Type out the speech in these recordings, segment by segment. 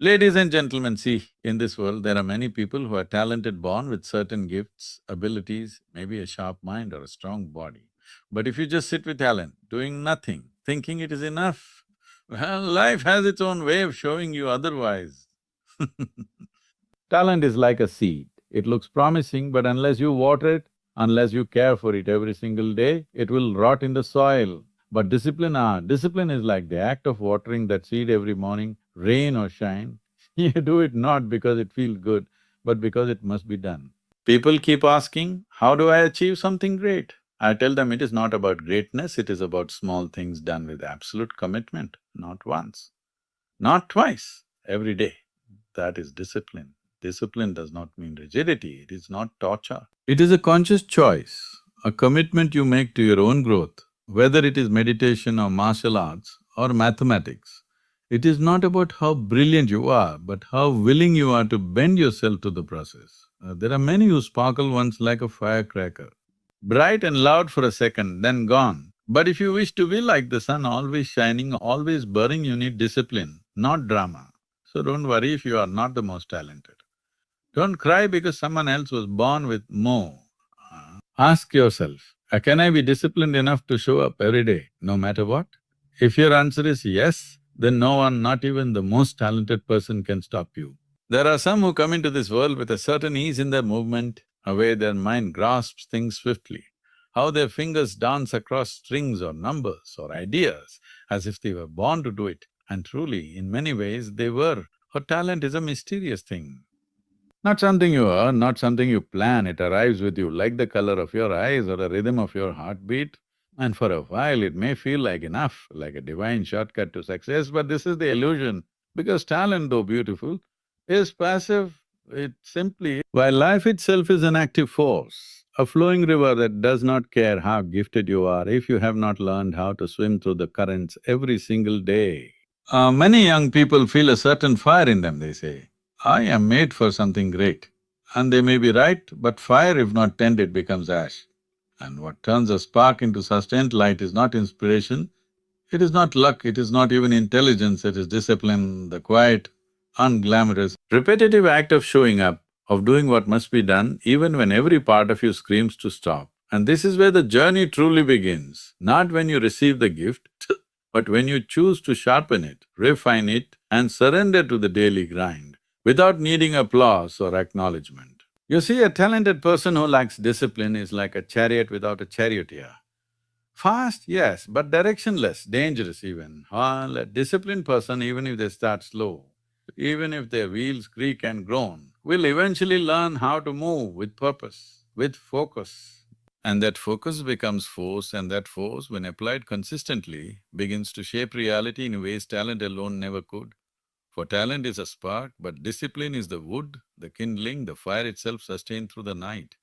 Ladies and gentlemen, see, in this world, there are many people who are talented, born with certain gifts, abilities, maybe a sharp mind or a strong body. But if you just sit with talent, doing nothing, thinking it is enough, well, life has its own way of showing you otherwise. Talent is like a seed. It looks promising, but unless you water it, unless you care for it every single day, it will rot in the soil. But discipline is like the act of watering that seed every morning, rain or shine. You do it not because it feels good, but because it must be done. People keep asking, how do I achieve something great? I tell them it is not about greatness, it is about small things done with absolute commitment, not once, not twice, every day. That is discipline. Discipline does not mean rigidity, it is not torture. It is a conscious choice, a commitment you make to your own growth, whether it is meditation or martial arts or mathematics. It is not about how brilliant you are, but how willing you are to bend yourself to the process. There are many who sparkle once like a firecracker, bright and loud for a second, then gone. But if you wish to be like the sun, always shining, always burning, you need discipline, not drama. So don't worry if you are not the most talented. Don't cry because someone else was born with more. Ask yourself, can I be disciplined enough to show up every day, no matter what? If your answer is yes, then no one, not even the most talented person can stop you. There are some who come into this world with a certain ease in their movement, a way their mind grasps things swiftly, how their fingers dance across strings or numbers or ideas as if they were born to do it. And truly, in many ways, they were. For talent is a mysterious thing. Not something you earn, not something you plan, it arrives with you like the color of your eyes or the rhythm of your heartbeat. And for a while it may feel like enough, like a divine shortcut to success, but this is the illusion. Because talent, though beautiful, is passive. It simply… While life itself is an active force, a flowing river that does not care how gifted you are if you have not learned how to swim through the currents every single day. Many young people feel a certain fire in them, they say, I am made for something great. And they may be right, but fire if not tended becomes ash. And what turns a spark into sustained light is not inspiration, it is not luck, it is not even intelligence, it is discipline, the quiet, unglamorous, repetitive act of showing up, of doing what must be done even when every part of you screams to stop. And this is where the journey truly begins, not when you receive the gift, but when you choose to sharpen it, refine it, and surrender to the daily grind, without needing applause or acknowledgement. You see, a talented person who lacks discipline is like a chariot without a charioteer. Fast, yes, but directionless, dangerous even. While a disciplined person, even if they start slow, even if their wheels creak and groan, will eventually learn how to move with purpose, with focus. And that focus becomes force, and that force, when applied consistently, begins to shape reality in ways talent alone never could. For talent is a spark, but discipline is the wood, the kindling, the fire itself sustained through the night.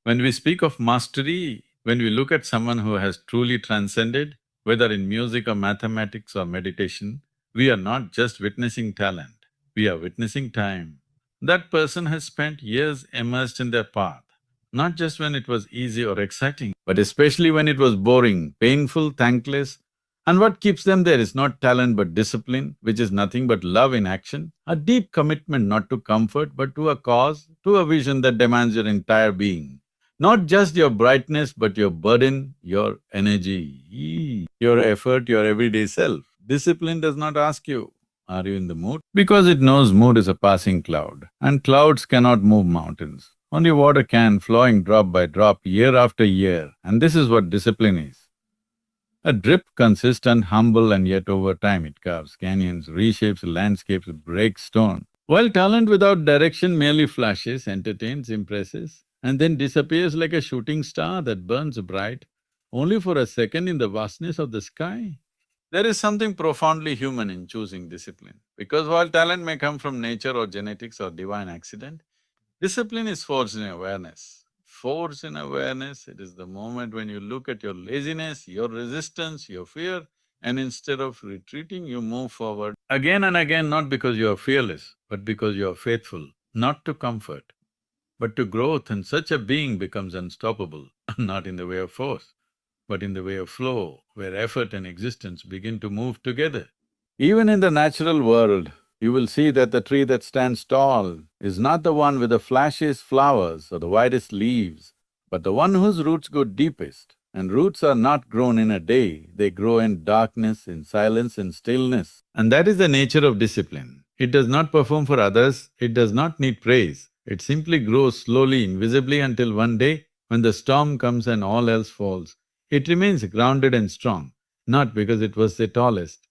When we speak of mastery, when we look at someone who has truly transcended, whether in music or mathematics or meditation, we are not just witnessing talent, we are witnessing time. That person has spent years immersed in their path, not just when it was easy or exciting, but especially when it was boring, painful, thankless. And what keeps them there is not talent but discipline, which is nothing but love in action, a deep commitment not to comfort but to a cause, to a vision that demands your entire being. Not just your brightness, but your burden, your energy, your effort, your everyday self. Discipline does not ask you, are you in the mood? Because it knows mood is a passing cloud, and clouds cannot move mountains. Only water can, flowing drop by drop, year after year, and this is what discipline is. A drip, consistent, humble, and yet over time it carves canyons, reshapes landscapes, breaks stone. While talent without direction merely flashes, entertains, impresses, and then disappears like a shooting star that burns bright only for a second in the vastness of the sky. There is something profoundly human in choosing discipline, because while talent may come from nature or genetics or divine accident, discipline is forged in awareness. Forged in awareness, it is the moment when you look at your laziness, your resistance, your fear, and instead of retreating, you move forward again and again, not because you are fearless, but because you are faithful, not to comfort, but to growth, and such a being becomes unstoppable, not in the way of force, but in the way of flow, where effort and existence begin to move together. Even in the natural world, You will see that the tree that stands tall is not the one with the flashiest flowers or the widest leaves, but the one whose roots go deepest. And roots are not grown in a day, they grow in darkness, in silence, in stillness. And that is the nature of discipline. It does not perform for others, it does not need praise. It simply grows slowly, invisibly until one day, when the storm comes and all else falls, it remains grounded and strong, not because it was the tallest,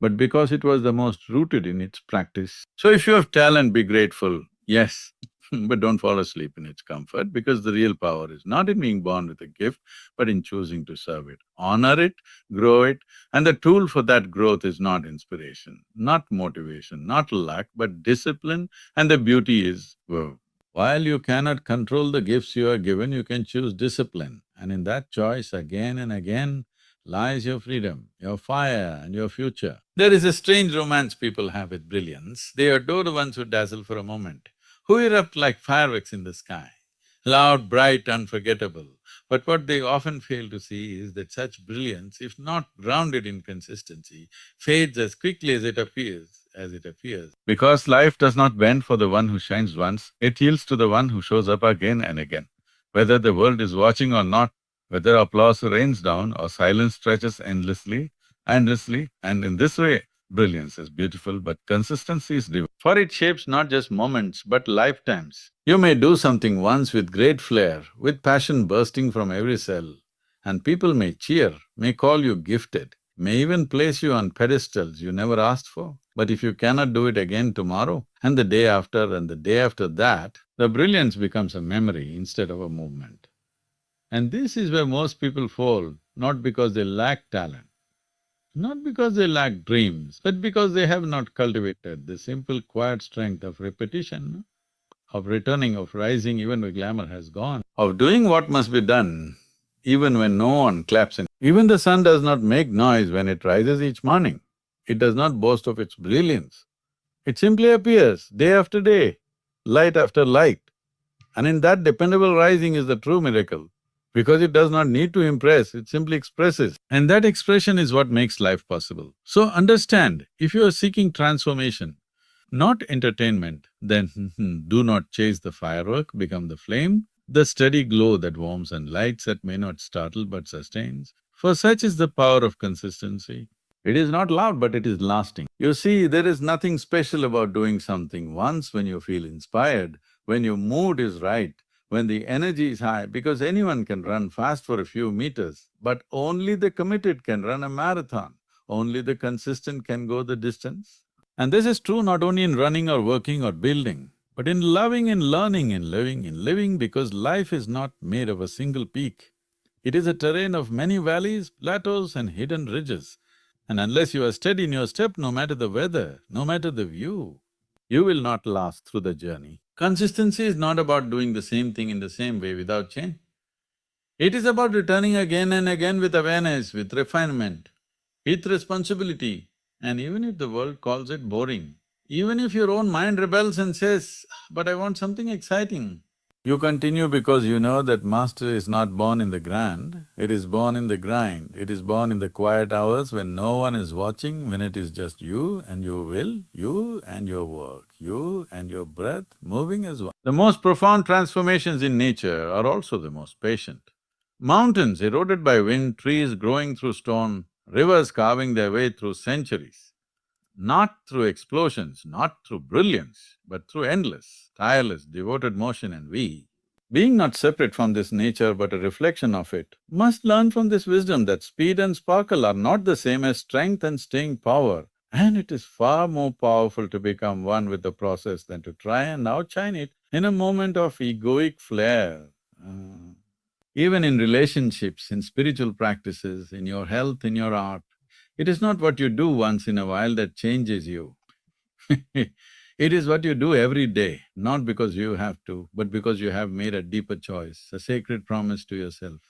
but because it was the most rooted in its practice. So if you have talent, be grateful, yes, but don't fall asleep in its comfort, because the real power is not in being born with a gift, but in choosing to serve it. Honor it, grow it, and the tool for that growth is not inspiration, not motivation, not luck, but discipline, and the beauty is, well, while you cannot control the gifts you are given, you can choose discipline, and in that choice again and again lies your freedom, your fire and your future. There is a strange romance people have with brilliance. They adore the ones who dazzle for a moment, who erupt like fireworks in the sky, loud, bright, unforgettable. But what they often fail to see is that such brilliance, if not grounded in consistency, fades as quickly as it appears. Because life does not bend for the one who shines once, it yields to the one who shows up again and again. Whether the world is watching or not, whether applause rains down or silence stretches endlessly, and in this way, brilliance is beautiful, but consistency is divine. For it shapes not just moments, but lifetimes. You may do something once with great flair, with passion bursting from every cell, and people may cheer, may call you gifted, may even place you on pedestals you never asked for. But if you cannot do it again tomorrow, and the day after, and the day after that, the brilliance becomes a memory instead of a movement. And this is where most people fall, not because they lack talent, not because they lack dreams, but because they have not cultivated the simple quiet strength of repetition, of returning, of rising even when glamour has gone, of doing what must be done even when no one claps in. Even the sun does not make noise when it rises each morning. It does not boast of its brilliance. It simply appears day after day, light after light. And in that dependable rising is the true miracle, because it does not need to impress, it simply expresses. And that expression is what makes life possible. So understand, if you are seeking transformation, not entertainment, then do not chase the firework, become the flame, the steady glow that warms and lights, that may not startle but sustains. For such is the power of consistency. It is not loud, but it is lasting. You see, there is nothing special about doing something once when you feel inspired, when your mood is right, when the energy is high, because anyone can run fast for a few meters, but only the committed can run a marathon, only the consistent can go the distance. And this is true not only in running or working or building, but in loving and learning, in living, because life is not made of a single peak. It is a terrain of many valleys, plateaus and hidden ridges. And unless you are steady in your step, no matter the weather, no matter the view, you will not last through the journey. Consistency is not about doing the same thing in the same way without change. It is about returning again and again with awareness, with refinement, with responsibility. And even if the world calls it boring, even if your own mind rebels and says, but I want something exciting, you continue because you know that mastery is not born in the grand, it is born in the grind. It is born in the quiet hours when no one is watching, when it is just you and your will, you and your work, you and your breath moving as one. The most profound transformations in nature are also the most patient. Mountains eroded by wind, trees growing through stone, rivers carving their way through centuries. Not through explosions, not through brilliance, but through endless, tireless, devoted motion, and we, being not separate from this nature but a reflection of it, must learn from this wisdom that speed and sparkle are not the same as strength and staying power, and it is far more powerful to become one with the process than to try and outshine it in a moment of egoic flair. Even in relationships, in spiritual practices, in your health, in your art, it is not what you do once in a while that changes you. It is what you do every day, not because you have to, but because you have made a deeper choice, a sacred promise to yourself,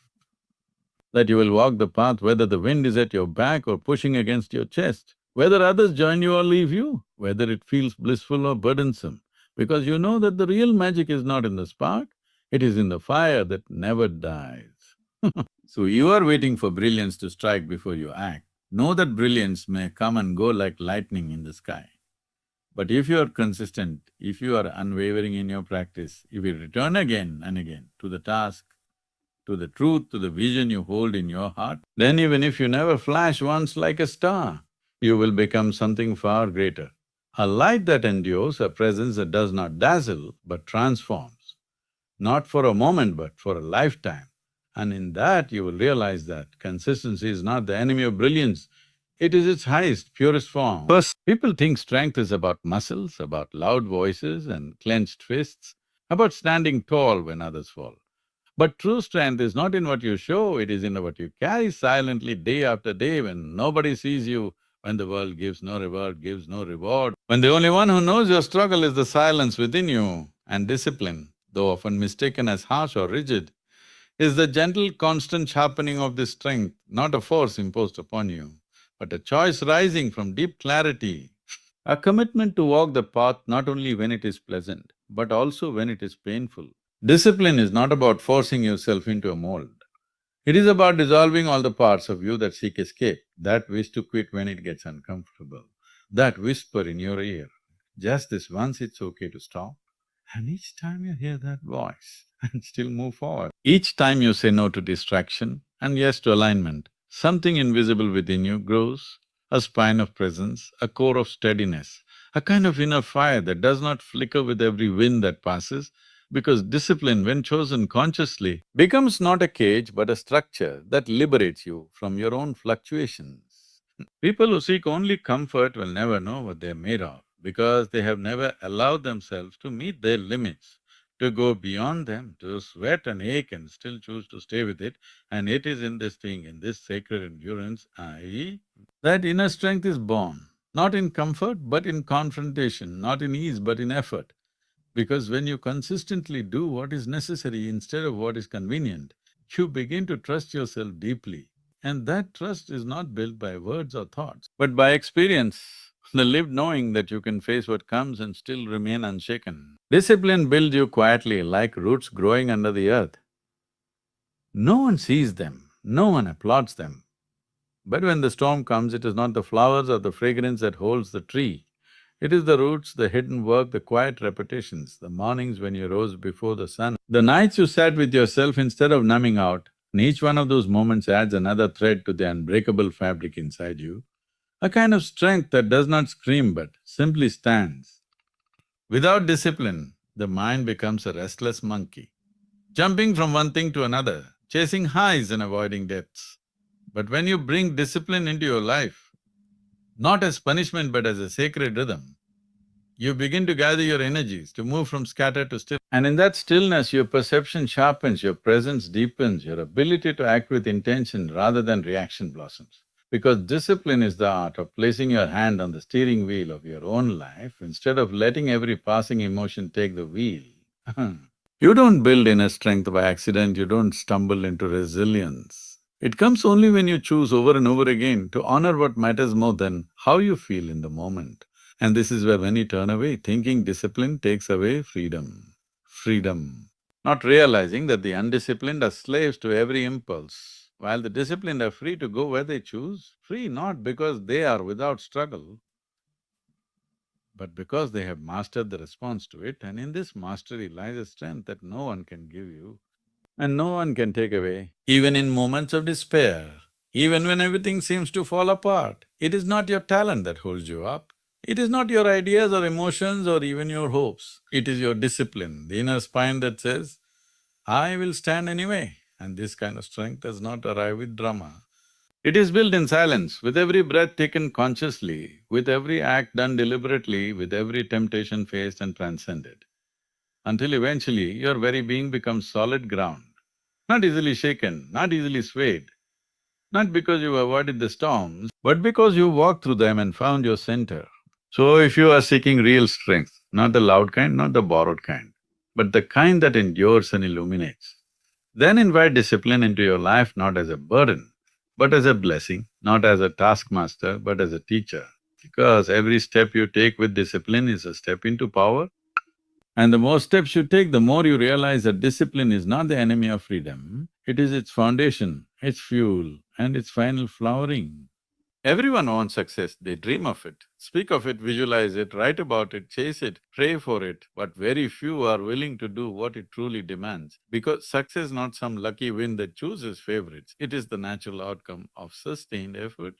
that you will walk the path whether the wind is at your back or pushing against your chest, whether others join you or leave you, whether it feels blissful or burdensome, because you know that the real magic is not in the spark, it is in the fire that never dies. So you are waiting for brilliance to strike before you act. Know that brilliance may come and go like lightning in the sky. But if you are consistent, if you are unwavering in your practice, if you return again and again to the task, to the truth, to the vision you hold in your heart, then even if you never flash once like a star, you will become something far greater. A light that endures, a presence that does not dazzle but transforms, not for a moment but for a lifetime. And in that you will realize that consistency is not the enemy of brilliance, it is its highest, purest form. First, people think strength is about muscles, about loud voices and clenched fists, about standing tall when others fall. But true strength is not in what you show, it is in what you carry silently day after day when nobody sees you, when the world gives no reward, gives no reward, when the only one who knows your struggle is the silence within you. And discipline, though often mistaken as harsh or rigid, is the gentle, constant sharpening of this strength, not a force imposed upon you, but a choice rising from deep clarity, a commitment to walk the path not only when it is pleasant, but also when it is painful. Discipline is not about forcing yourself into a mold. It is about dissolving all the parts of you that seek escape, that wish to quit when it gets uncomfortable, that whisper in your ear, just this once it's okay to stop. And each time you hear that voice and still move forward, each time you say no to distraction and yes to alignment, something invisible within you grows, a spine of presence, a core of steadiness, a kind of inner fire that does not flicker with every wind that passes, because discipline, when chosen consciously, becomes not a cage but a structure that liberates you from your own fluctuations. People who seek only comfort will never know what they're made of because they have never allowed themselves to meet their limits, to go beyond them, to sweat and ache and still choose to stay with it. And it is in this thing, in this sacred endurance, that inner strength is born, not in comfort but in confrontation, not in ease but in effort. Because when you consistently do what is necessary instead of what is convenient, you begin to trust yourself deeply. And that trust is not built by words or thoughts, but by experience, the lived knowing that you can face what comes and still remain unshaken. Discipline builds you quietly like roots growing under the earth. No one sees them, no one applauds them. But when the storm comes, it is not the flowers or the fragrance that holds the tree. It is the roots, the hidden work, the quiet repetitions, the mornings when you rose before the sun, the nights you sat with yourself instead of numbing out, and each one of those moments adds another thread to the unbreakable fabric inside you, a kind of strength that does not scream but simply stands. Without discipline, the mind becomes a restless monkey, jumping from one thing to another, chasing highs and avoiding depths. But when you bring discipline into your life, not as punishment but as a sacred rhythm, you begin to gather your energies, to move from scattered to still. And in that stillness, your perception sharpens, your presence deepens, your ability to act with intention rather than reaction blossoms. Because discipline is the art of placing your hand on the steering wheel of your own life instead of letting every passing emotion take the wheel. You don't build inner strength by accident, you don't stumble into resilience. It comes only when you choose over and over again to honor what matters more than how you feel in the moment. And this is where when you turn away, thinking discipline takes away freedom. Freedom. Not realizing that the undisciplined are slaves to every impulse, while the disciplined are free to go where they choose, free not because they are without struggle, but because they have mastered the response to it, and in this mastery lies a strength that no one can give you and no one can take away. Even in moments of despair, even when everything seems to fall apart, it is not your talent that holds you up. It is not your ideas or emotions or even your hopes. It is your discipline, the inner spine that says, I will stand anyway. And this kind of strength does not arrive with drama. It is built in silence, with every breath taken consciously, with every act done deliberately, with every temptation faced and transcended, until eventually your very being becomes solid ground, not easily shaken, not easily swayed, not because you avoided the storms, but because you walked through them and found your center. So if you are seeking real strength, not the loud kind, not the borrowed kind, but the kind that endures and illuminates, then invite discipline into your life not as a burden, but as a blessing, not as a taskmaster, but as a teacher. Because every step you take with discipline is a step into power, and the more steps you take, the more you realize that discipline is not the enemy of freedom, it is its foundation, its fuel, and its final flowering. Everyone wants success, they dream of it, speak of it, visualize it, write about it, chase it, pray for it, but very few are willing to do what it truly demands. Because success is not some lucky win that chooses favorites, it is the natural outcome of sustained effort,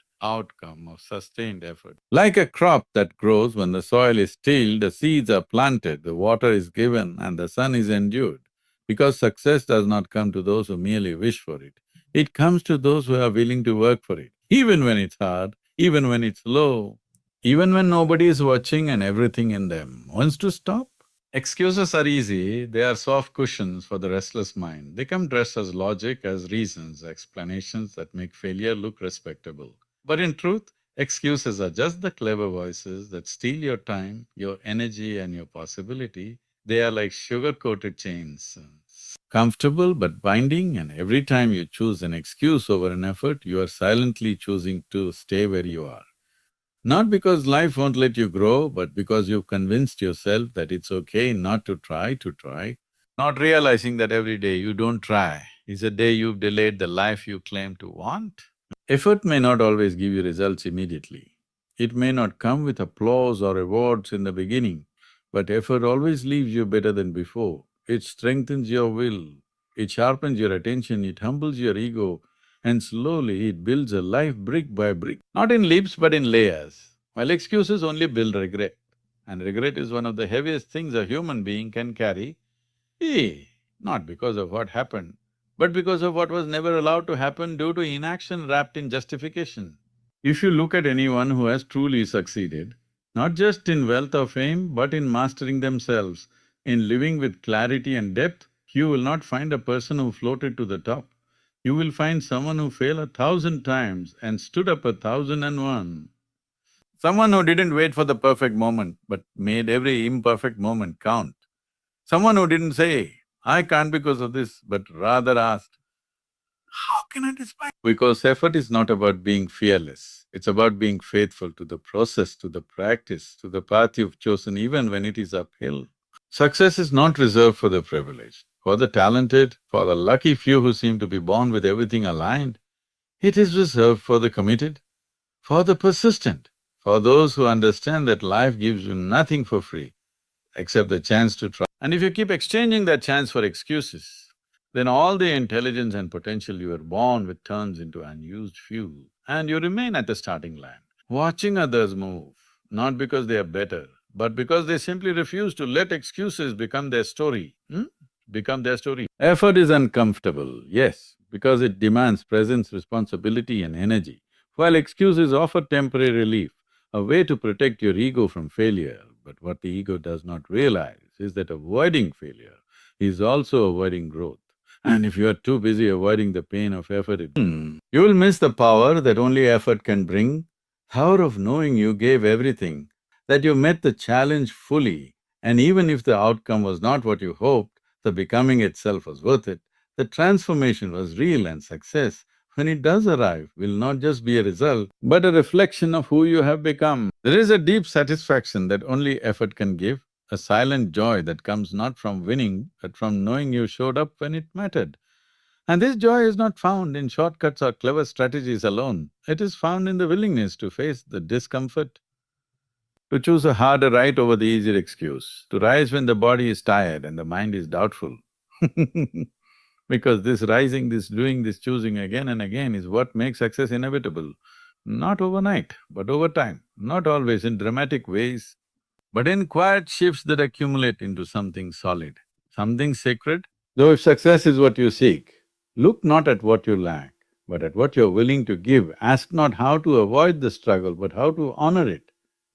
Like a crop that grows when the soil is tilled, the seeds are planted, the water is given, and the sun is endured. Because success does not come to those who merely wish for it, it comes to those who are willing to work for it, even when it's hard, even when it's low, even when nobody is watching and everything in them wants to stop. Excuses are easy, they are soft cushions for the restless mind. They come dressed as logic, as reasons, explanations that make failure look respectable. But in truth, excuses are just the clever voices that steal your time, your energy and your possibility. They are like sugar-coated chains, comfortable but binding, and every time you choose an excuse over an effort, you are silently choosing to stay where you are. Not because life won't let you grow, but because you've convinced yourself that it's okay not to try, not realizing that every day you don't try is a day you've delayed the life you claim to want. Effort may not always give you results immediately. It may not come with applause or rewards in the beginning, but effort always leaves you better than before. It strengthens your will, it sharpens your attention, it humbles your ego, and slowly it builds a life brick by brick, not in leaps but in layers. While excuses only build regret, and regret is one of the heaviest things a human being can carry, not because of what happened, but because of what was never allowed to happen due to inaction wrapped in justification. If you look at anyone who has truly succeeded, not just in wealth or fame, but in mastering themselves, in living with clarity and depth, you will not find a person who floated to the top. You will find someone who failed 1,000 times and stood up 1,001. Someone who didn't wait for the perfect moment, but made every imperfect moment count. Someone who didn't say, I can't because of this, but rather asked, how can I despise? Because effort is not about being fearless, it's about being faithful to the process, to the practice, to the path you've chosen even when it is uphill. Success is not reserved for the privileged, for the talented, for the lucky few who seem to be born with everything aligned. It is reserved for the committed, for the persistent, for those who understand that life gives you nothing for free except the chance to try. And if you keep exchanging that chance for excuses, then all the intelligence and potential you were born with turns into unused fuel, and you remain at the starting line, watching others move, not because they are better, but because they simply refuse to let excuses become their story, become their story. Effort is uncomfortable, yes, because it demands presence, responsibility and energy, while excuses offer temporary relief, a way to protect your ego from failure. But what the ego does not realize is that avoiding failure is also avoiding growth. And if you are too busy avoiding the pain of effort, you will miss the power that only effort can bring, power of knowing you gave everything, that you met the challenge fully, and even if the outcome was not what you hoped, the becoming itself was worth it, the transformation was real, and success, when it does arrive, will not just be a result, but a reflection of who you have become. There is a deep satisfaction that only effort can give, a silent joy that comes not from winning, but from knowing you showed up when it mattered. And this joy is not found in shortcuts or clever strategies alone. It is found in the willingness to face the discomfort, to choose a harder right over the easier excuse, to rise when the body is tired and the mind is doubtful. Because this rising, this doing, this choosing again and again is what makes success inevitable. Not overnight, but over time, not always in dramatic ways, but in quiet shifts that accumulate into something solid, something sacred. Though if success is what you seek, look not at what you lack, but at what you're willing to give. Ask not how to avoid the struggle, but how to honor it.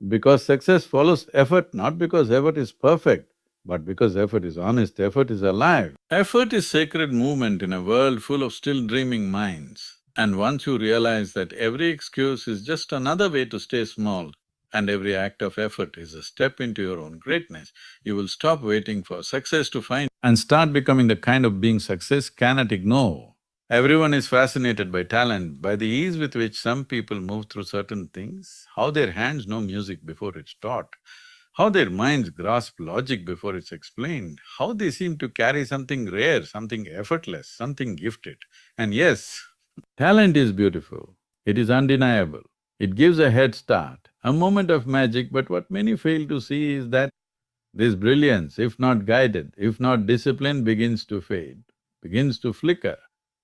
Because success follows effort, not because effort is perfect, but because effort is honest, effort is alive. Effort is sacred movement in a world full of still dreaming minds. And once you realize that every excuse is just another way to stay small, and every act of effort is a step into your own greatness, you will stop waiting for success to find and start becoming the kind of being success cannot ignore. Everyone is fascinated by talent, by the ease with which some people move through certain things, how their hands know music before it's taught, how their minds grasp logic before it's explained, how they seem to carry something rare, something effortless, something gifted. And yes, talent is beautiful, it is undeniable. It gives a head start, a moment of magic, but what many fail to see is that this brilliance, if not guided, if not disciplined, begins to fade, begins to flicker,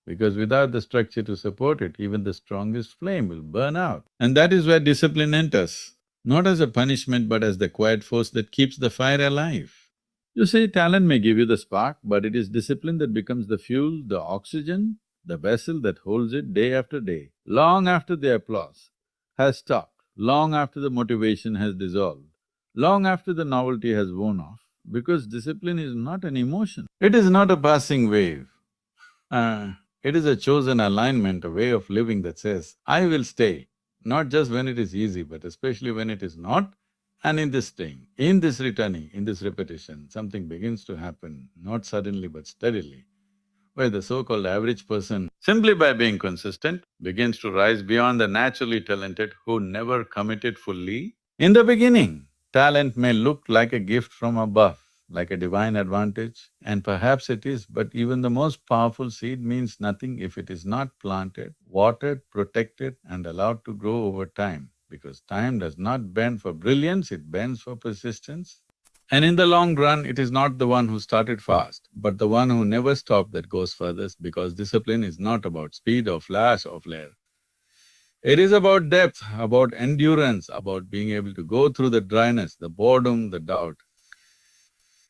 because without the structure to support it, even the strongest flame will burn out. And that is where discipline enters, not as a punishment but as the quiet force that keeps the fire alive. You see, talent may give you the spark, but it is discipline that becomes the fuel, the oxygen, the vessel that holds it day after day, long after the applause has stopped, long after the motivation has dissolved, long after the novelty has worn off, because discipline is not an emotion. It is not a passing wave. Uh, it is a chosen alignment, a way of living that says, I will stay, not just when it is easy, but especially when it is not. And in this staying, in this returning, in this repetition, something begins to happen, not suddenly but steadily, where the so-called average person, simply by being consistent, begins to rise beyond the naturally talented who never committed fully. In the beginning, talent may look like a gift from above, like a divine advantage, and perhaps it is, but even the most powerful seed means nothing if it is not planted, watered, protected, and allowed to grow over time, because time does not bend for brilliance, it bends for persistence. And in the long run, it is not the one who started fast, but the one who never stopped that goes furthest, because discipline is not about speed or flash or flare. It is about depth, about endurance, about being able to go through the dryness, the boredom, the doubt,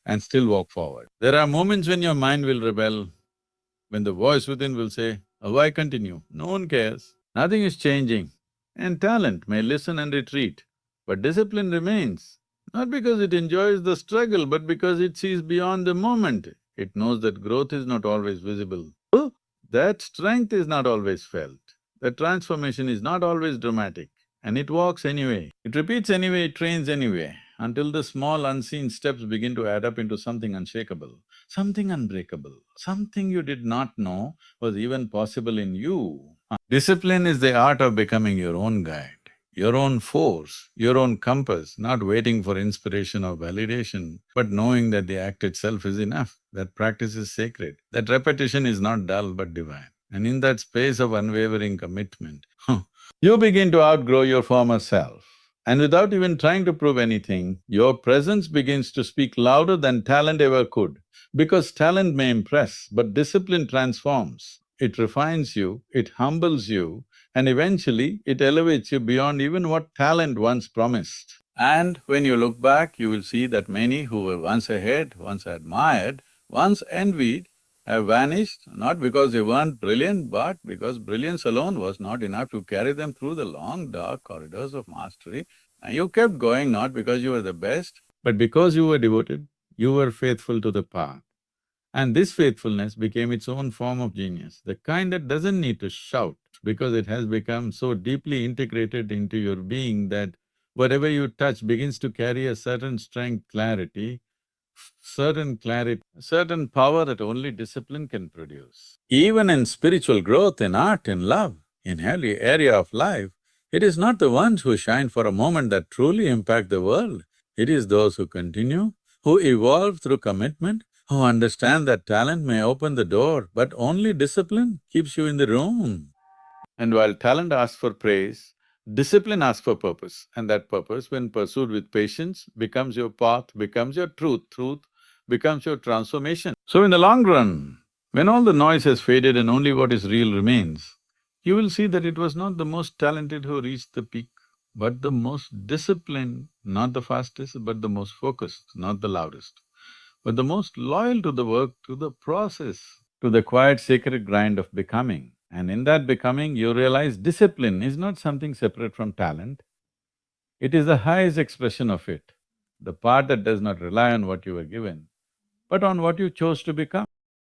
and still walk forward. There are moments when your mind will rebel, when the voice within will say, why continue? No one cares. Nothing is changing. And talent may listen and retreat, but discipline remains, not because it enjoys the struggle, but because it sees beyond the moment. It knows that growth is not always visible, that strength is not always felt, that transformation is not always dramatic, and it walks anyway. It repeats anyway, it trains anyway, until the small unseen steps begin to add up into something unshakable, something unbreakable, something you did not know was even possible in you. Discipline is the art of becoming your own guide, your own force, your own compass, not waiting for inspiration or validation, but knowing that the act itself is enough, that practice is sacred, that repetition is not dull but divine. And in that space of unwavering commitment, you begin to outgrow your former self. And without even trying to prove anything, your presence begins to speak louder than talent ever could. Because talent may impress, but discipline transforms. It refines you, it humbles you, and eventually it elevates you beyond even what talent once promised. And when you look back, you will see that many who were once ahead, once admired, once envied, have vanished, not because they weren't brilliant, but because brilliance alone was not enough to carry them through the long, dark corridors of mastery. And you kept going not because you were the best, but because you were devoted, you were faithful to the path. And this faithfulness became its own form of genius, the kind that doesn't need to shout, because it has become so deeply integrated into your being that whatever you touch begins to carry a certain strength, certain power that only discipline can produce. Even in spiritual growth, in art, in love, in every area of life, it is not the ones who shine for a moment that truly impact the world. It is those who continue, who evolve through commitment, who understand that talent may open the door, but only discipline keeps you in the room. And while talent asks for praise, discipline asks for purpose, and that purpose, when pursued with patience, becomes your path, becomes your truth becomes your transformation. So in the long run, when all the noise has faded and only what is real remains, you will see that it was not the most talented who reached the peak, but the most disciplined, not the fastest, but the most focused, not the loudest, but the most loyal to the work, to the process, to the quiet sacred grind of becoming. And in that becoming, you realize discipline is not something separate from talent, it is the highest expression of it, the part that does not rely on what you were given, but on what you chose to become.